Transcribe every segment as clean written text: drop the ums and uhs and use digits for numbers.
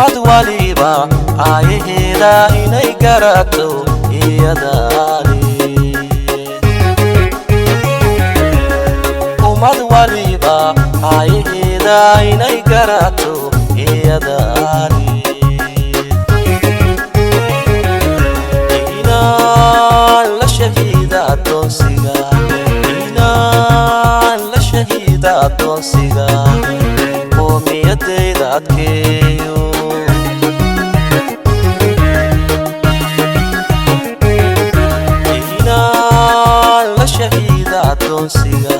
ummad waliba aayaheeda inay garato iyadaani ummad waliba aayaheeda inay garato iyadaani inaan la shahiida adoonsiga inaan la shahiida adoonsiga qoomiyadayda adkeeyo inaan la shahiida adoonsiga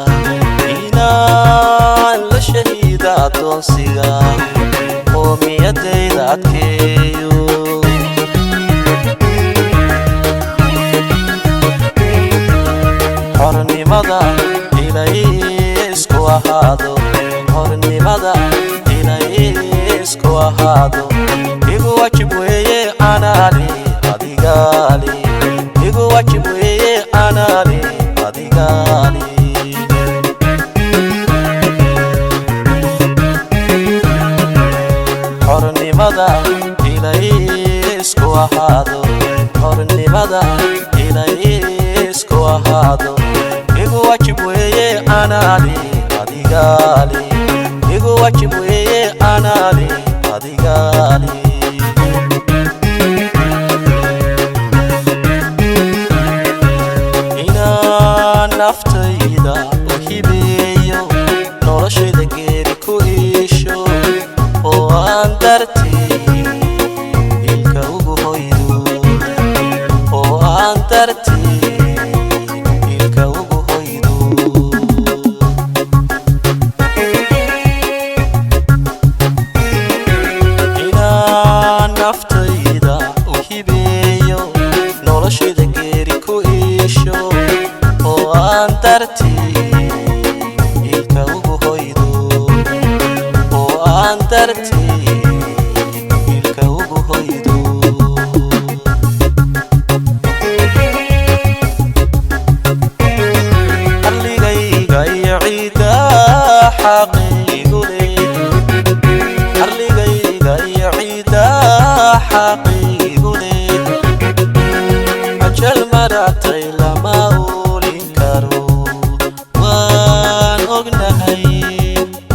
inaan la shahiida adoonsiga qoomiyadayda adkeeyo xornimada inay isku ahaado xornimada inay isku ahaado igu wajib weeye anaani adigaali igu wajib weeye anaani adigaali xornimada inay isku ahaado xornimada inay isku ahaado igu wajib weeye anaani adigaali igu wajib weeye anaani adigaali inaan naftayda u hibeeyo noloshayda geeri ku iisho oo aan dartii ilka ugu hoydo oo aan dartii ilka ugu hoydo inaan naftayda u hibeeyo noloshayda geeri ku iisho oo aan dartii ilka ugu hoydo oo aan dartii ilka ugu hoydo arligayga iyo ciida xaqiigu leh arligayga iyo ciida xaqiigu leh ajal maratay lama oolin karo waan ognahay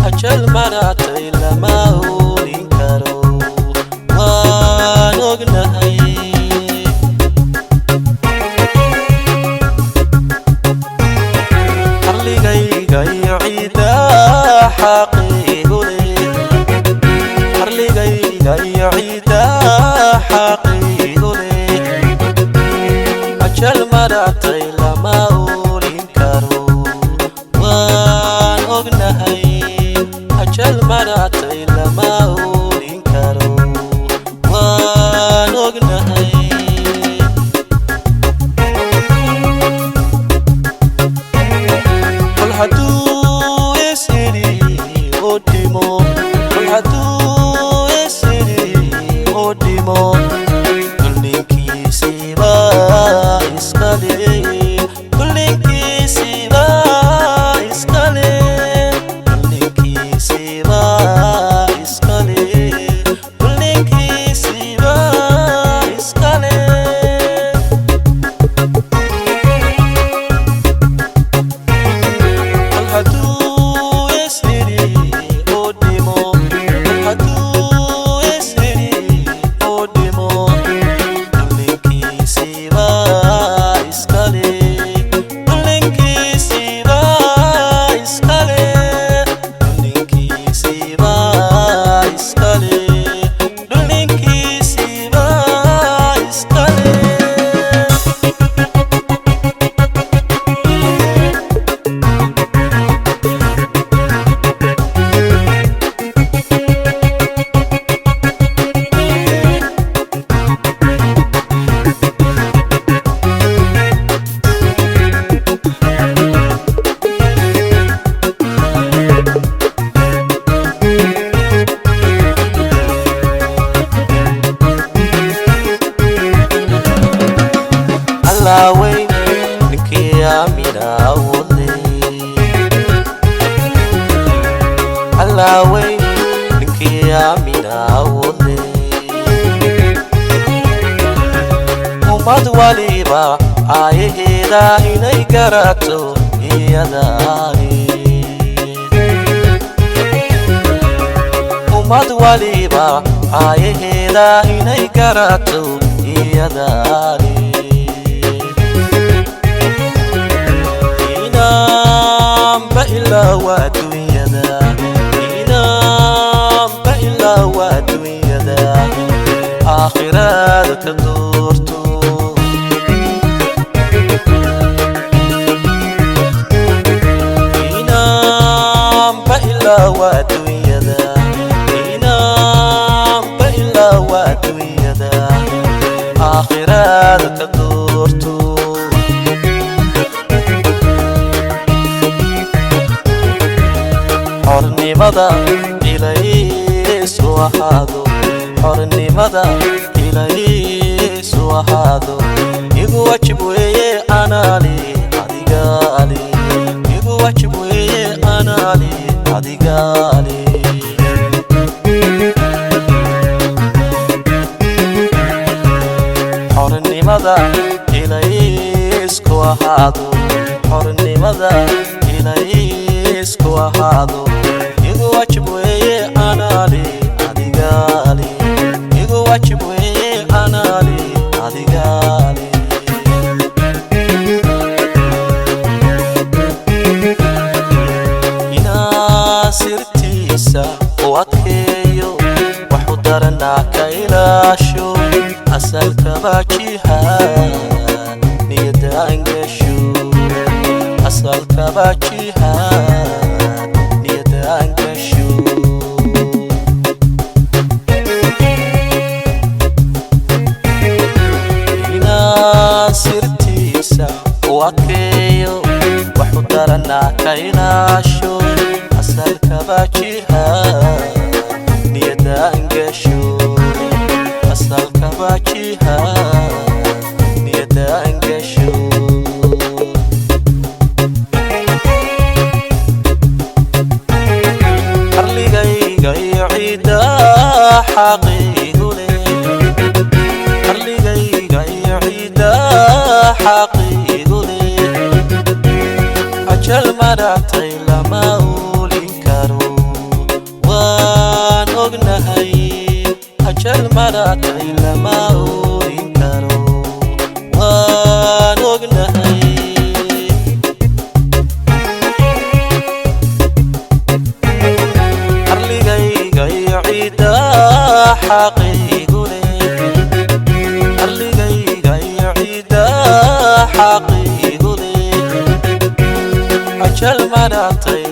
ajal maratay lama oolin karo waan ognahay arligayga iyo ciida xaqiigu leh arligayga iyo ciida xaqiigu leh ajal maratay lama oolin karo waan ognahay ajal maratay lama oolin karo waan ognahay kol hadduu isiri oo dhimo kol hadduu isiri oo dhimo kullinkiisiiba iskale kullinkiisiiba iskale kullinkiisiiba iskale kullinkiisiiba iskale kol hadduu isiri oo dhimo kol hadduu isiri oo dhimo kullinkiisiiba iskale kullinkiisiiba iskale kullinkiisiiba iskale kullinkiisiiba iskale Allahway ninkii aamina awoodle Allahway ninkii aamina awoodle ummad waliba aayaheeda inay garato iyadaani ummad waliba aayaheeda inay garato iyadaani inamba ilaa waa dunyada inamba ilaa waa dunyada aakhirada ka doorto inamba ilaa waa dunyada inamba ilaa waa dunyada aakhirada ka doorto xornimada ilaysu ahaado xornimada ilaysu ahaado igu wajib weeye anaali adigaali igu wajib weeye anaali adigaali xornimada ilaysku ahaado xornimada ilaysku ahaado igu wajib weeye anaali adigaali igu wajib weeye anaali adigaali inaasirtiisa u adkeeyo waxu daranaa ka ilaasho asalkaba jihaan niyada angasho asalkaba jihaan niyada angasho inaasirtiisa u adkeeyo waxu daranaa ka ilaasho asalkaba jihaan niyada angasho asalkaba jihaan niyada angasho arligayga iyo ciida xaqiigu leh arligayga iyo ciida xaqiigu leh ajal maratay lama ulin karo waan ognahay ajal maratay lama ulin karo waan ognahay arligayga iyo ciida xaqiigu leh arligayga iyo ciida xaqiigu leh ajal maratay